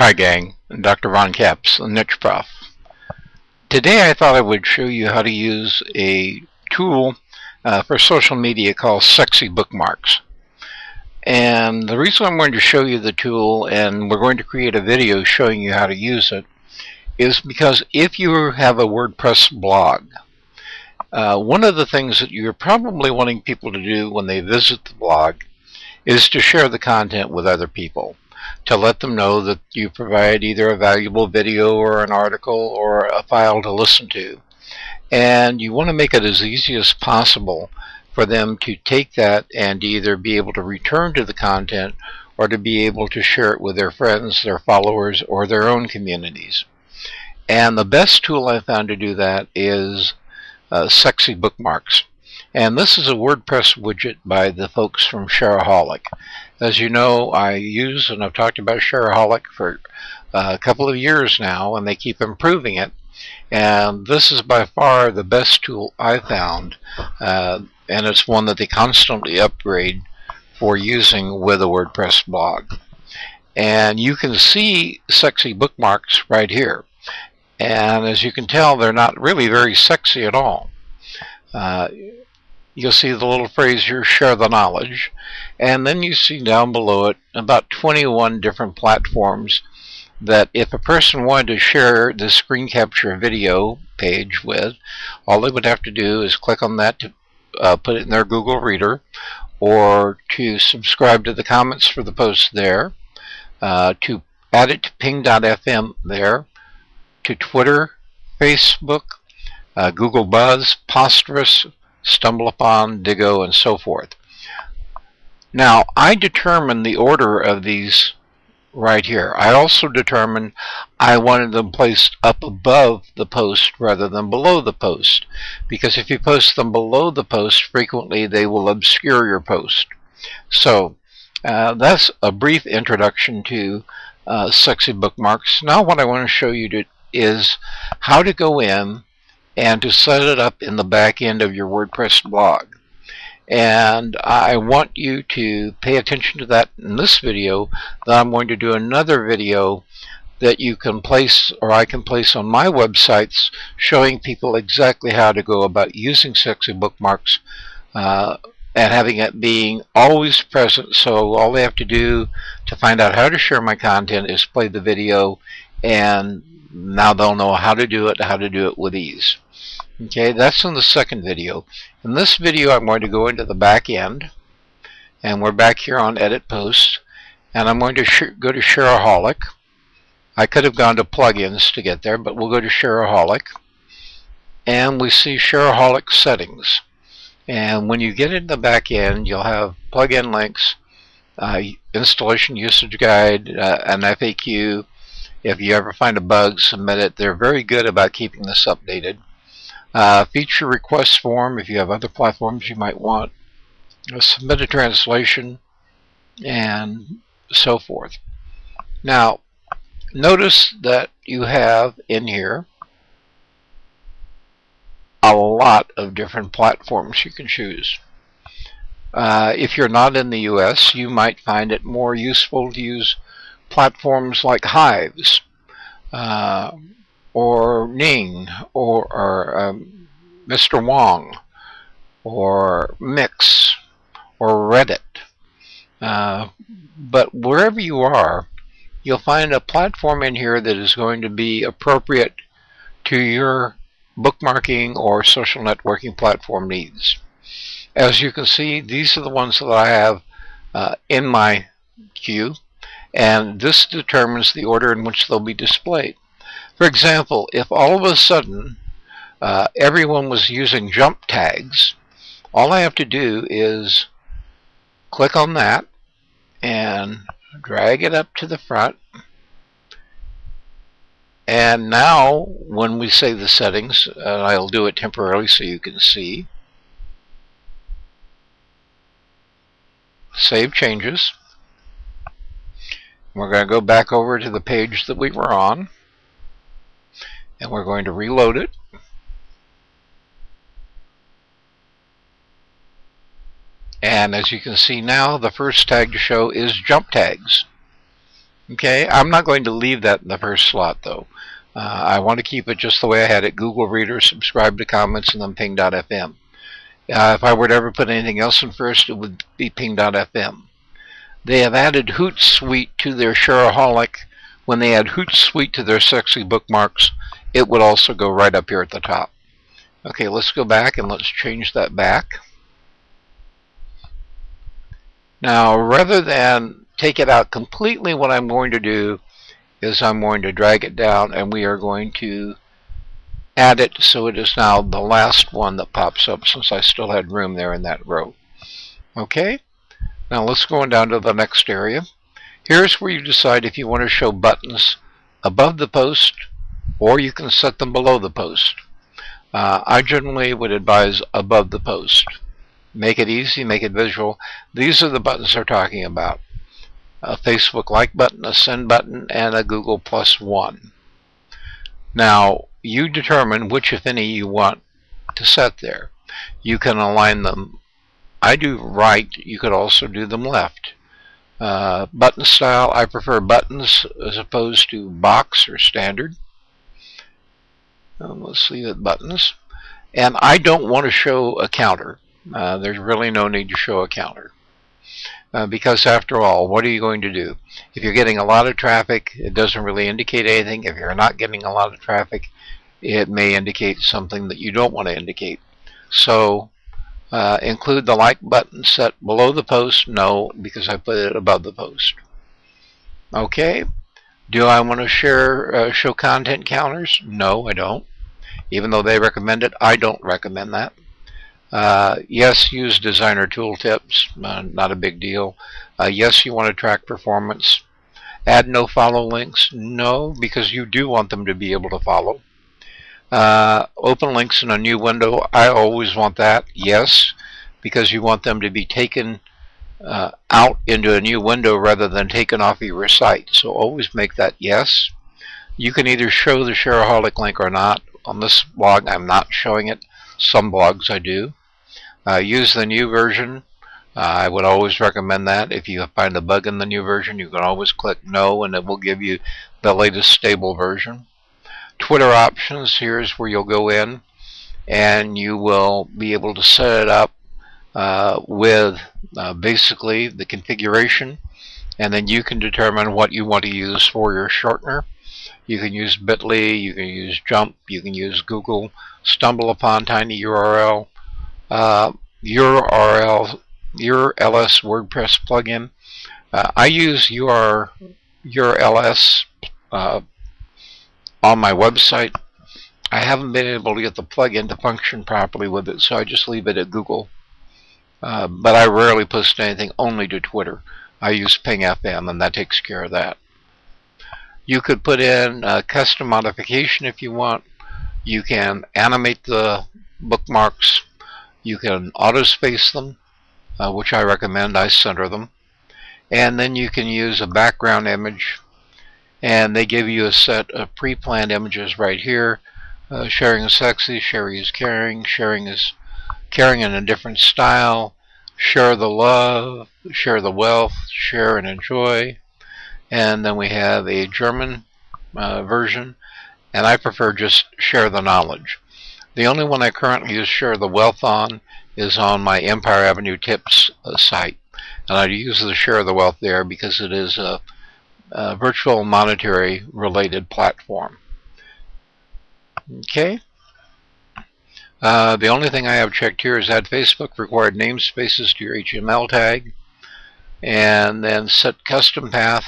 Hi gang, Dr. Von Capps the Nicheprof. Today I thought I would show you how to use a tool for social media called SexyBookmarks. And the reason I'm going to show you the tool, and we're going to create a video showing you how to use it, is because if you have a WordPress blog, one of the things that you're probably wanting people to do when they visit the blog is to share the content with other people, to let them know that you provide either a valuable video or an article or a file to listen to. And you want to make it as easy as possible for them to take that and either be able to return to the content or to be able to share it with their friends, their followers, or their own communities. And the best tool I found to do that is SexyBookmarks. And this is a WordPress widget by the folks from Shareaholic. As you know, I use, and I've talked about Shareaholic for a couple of years now, and they keep improving it. And this is by far the best tool I found, and it's one that they constantly upgrade for using with a WordPress blog. And you can see SexyBookmarks right here. And as you can tell, they're not really very sexy at all. You'll see the little phrase here, share the knowledge, and then you see down below it about 21 different platforms that if a person wanted to share the screen capture video page with, all they would have to do is click on that to put it in their Google Reader, or to subscribe to the comments for the post there, to add it to ping.fm there, to Twitter, Facebook, Google Buzz, Posterous, StumbleUpon, Digo, and so forth. Now, I determined the order of these right here. I also determined I wanted them placed up above the post rather than below the post, because if you post them below the post, frequently they will obscure your post. So that's a brief introduction to SexyBookmarks. Now what I want to show you is how to go in and to set it up in the back end of your WordPress blog. And I want you to pay attention to that in this video. Then I'm going to do another video that you can place, or I can place on my websites, showing people exactly how to go about using SexyBookmarks and having it being always present. So all they have to do to find out how to share my content is play the video, and now they'll know how to do it with ease. Okay, that's in the second video. In this video, I'm going to go into the back end, and we're back here on Edit Posts, and I'm going to go to Shareaholic. I could have gone to Plugins to get there, but we'll go to Shareaholic, and we see Shareaholic Settings. And when you get in the back end, you'll have plugin links, installation usage guide, an FAQ. If you ever find a bug, submit it. They're very good about keeping this updated. Feature request form, if you have other platforms you might want. Submit a translation, and so forth. Now, notice that you have in here a lot of different platforms you can choose. If you're not in the US, you might find it more useful to use platforms like Hives, or Ning, or Mr. Wong, or Mix, or Reddit. But wherever you are, you'll find a platform in here that is going to be appropriate to your bookmarking or social networking platform needs. As you can see, these are the ones that I have in my queue, and this determines the order in which they'll be displayed. For example, if all of a sudden everyone was using jump tags, all I have to do is click on that and drag it up to the front. And now when we save the settings, I'll do it temporarily so you can see. Save changes. We're going to go back over to the page that we were on, and we're going to reload it. And as you can see now, the first tag to show is jump tags. Okay, I'm not going to leave that in the first slot though. I want to keep it just the way I had it: Google Reader, subscribe to comments, and then ping.fm. If I were to ever put anything else in first, it would be ping.fm. They have added Hootsuite to their Shareaholic. When they add Hootsuite to their Sexy Bookmarks, it would also go right up here at the top. Okay, let's go back and let's change that back. Now, rather than take it out completely, what I'm going to do is I'm going to drag it down, and we are going to add it so it is now the last one that pops up, since I still had room there in that row. Okay, now let's go on down to the next area. Here's where you decide if you want to show buttons above the post, or you can set them below the post. I generally would advise above the post. Make it easy, make it visual. These are the buttons they're talking about: a Facebook like button, a send button, and a Google +1. Now, you determine which, if any, you want to set there. You can align them. I do right. You could also do them left. Button style, I prefer buttons as opposed to box or standard. Let's leave it buttons. And I don't want to show a counter. There's really no need to show a counter. Because after all, what are you going to do? If you're getting a lot of traffic, it doesn't really indicate anything. If you're not getting a lot of traffic, it may indicate something that you don't want to indicate. So include the like button set below the post? No, because I put it above the post. Okay. Do I want to show content counters? No, I don't. Even though they recommend it, I don't recommend that. Yes, use designer tooltips. Not a big deal. Yes, you want to track performance. Add no follow links. No, because you do want them to be able to follow. Open links in a new window. I always want that. Yes, because you want them to be taken out into a new window rather than taken off of your site. So always make that yes. You can either show the Shareaholic link or not. On this blog, I'm not showing it. Some blogs I do. Use the new version. I would always recommend that. If you find a bug in the new version, you can always click no, and it will give you the latest stable version. Twitter options, here's where you'll go in, and you will be able to set it up with basically the configuration, and then you can determine what you want to use for your shortener. You can use Bitly, you can use Jump, you can use Google, Stumble Upon Tiny URL, URLS WordPress plugin. I use URLS on my website. I haven't been able to get the plugin to function properly with it, so I just leave it at Google. But I rarely post anything only to Twitter. I use PingFM, and that takes care of that. You could put in custom modification if you want. You can animate the bookmarks. You can auto-space them, which I recommend. I center them. And then you can use a background image. And they give you a set of pre-planned images right here. Sharing is sexy, sharing is caring, sharing is caring in a different style, share the love, share the wealth, share and enjoy. And then we have a German version, and I prefer just share the knowledge. The only one I currently use share the wealth on is on my Empire Avenue Tips site, and I use the share the wealth there because it is a virtual monetary related platform. Okay. The only thing I have checked here is add Facebook required namespaces to your HTML tag, and then set custom path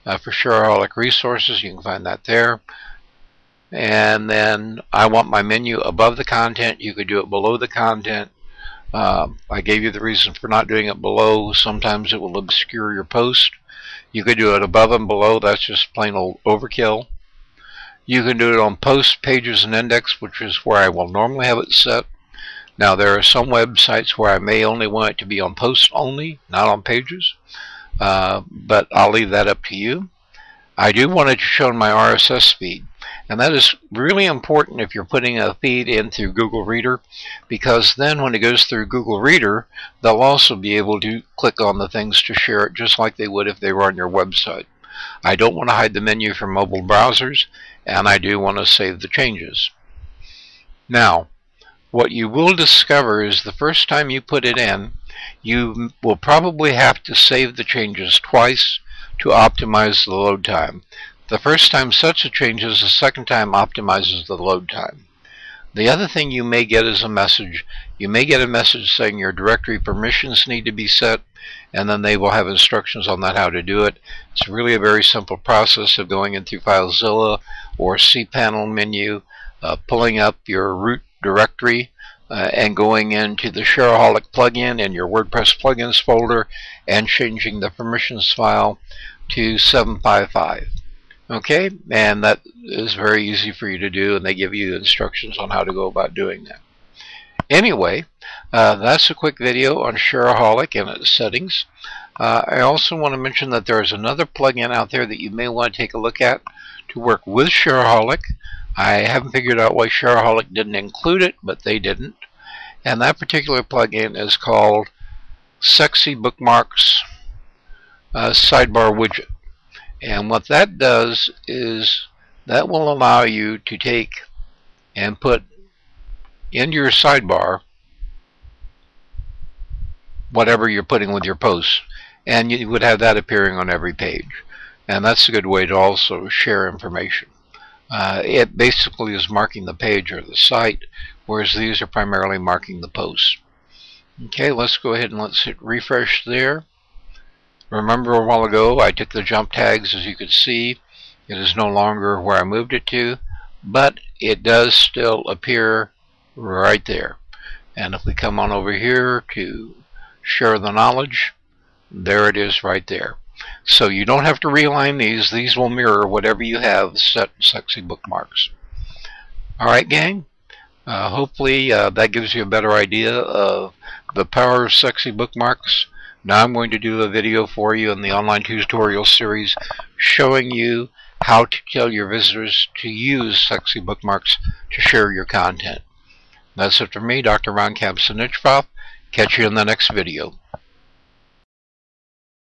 for Shareaholic resources. You can find that there. And then I want my menu above the content. You could do it below the content. I gave you the reason for not doing it below. Sometimes it will obscure your post. You could do it above and below. That's just plain old overkill. You can do it on post, pages, and index, which is where I will normally have it set. Now, there are some websites where I may only want it to be on posts only, not on pages. But I'll leave that up to you. I do want it to show in my RSS feed. And that is really important if you're putting a feed in through Google Reader, because then when it goes through Google Reader, they'll also be able to click on the things to share it just like they would if they were on your website. I don't want to hide the menu from mobile browsers, and I do want to save the changes. Now, what you will discover is the first time you put it in, you will probably have to save the changes twice to optimize the load time. The first time sets the changes, the second time optimizes the load time. The other thing you may get is a message. You may get a message saying your directory permissions need to be set, and then they will have instructions on that how to do it. It's really a very simple process of going in through FileZilla or cPanel menu, pulling up your root directory, and going into the Shareaholic plugin in your WordPress plugins folder and changing the permissions file to 755. Okay, and that is very easy for you to do, and they give you instructions on how to go about doing that. Anyway, that's a quick video on Shareaholic and its settings. I also want to mention that there is another plugin out there that you may want to take a look at to work with Shareaholic. I haven't figured out why Shareaholic didn't include it, but they didn't. And that particular plugin is called SexyBookmarks Sidebar Widget. And what that does is that will allow you to take and put into your sidebar whatever you're putting with your posts, and you would have that appearing on every page. And that's a good way to also share information. It basically is marking the page or the site, whereas these are primarily marking the posts. Okay, let's go ahead and let's hit refresh there. Remember a while ago I took the jump tags, as you could see. It is no longer where I moved it to, but it does still appear right there. And if we come on over here to share the knowledge, there it is right there. So you don't have to realign these. These will mirror whatever you have set in SexyBookmarks. Alright, gang. Hopefully that gives you a better idea of the power of SexyBookmarks. Now I'm going to do a video for you in the online tutorial series showing you how to tell your visitors to use SexyBookmarks to share your content. That's it for me, Dr. Capps the Nicheprof. Catch you in the next video.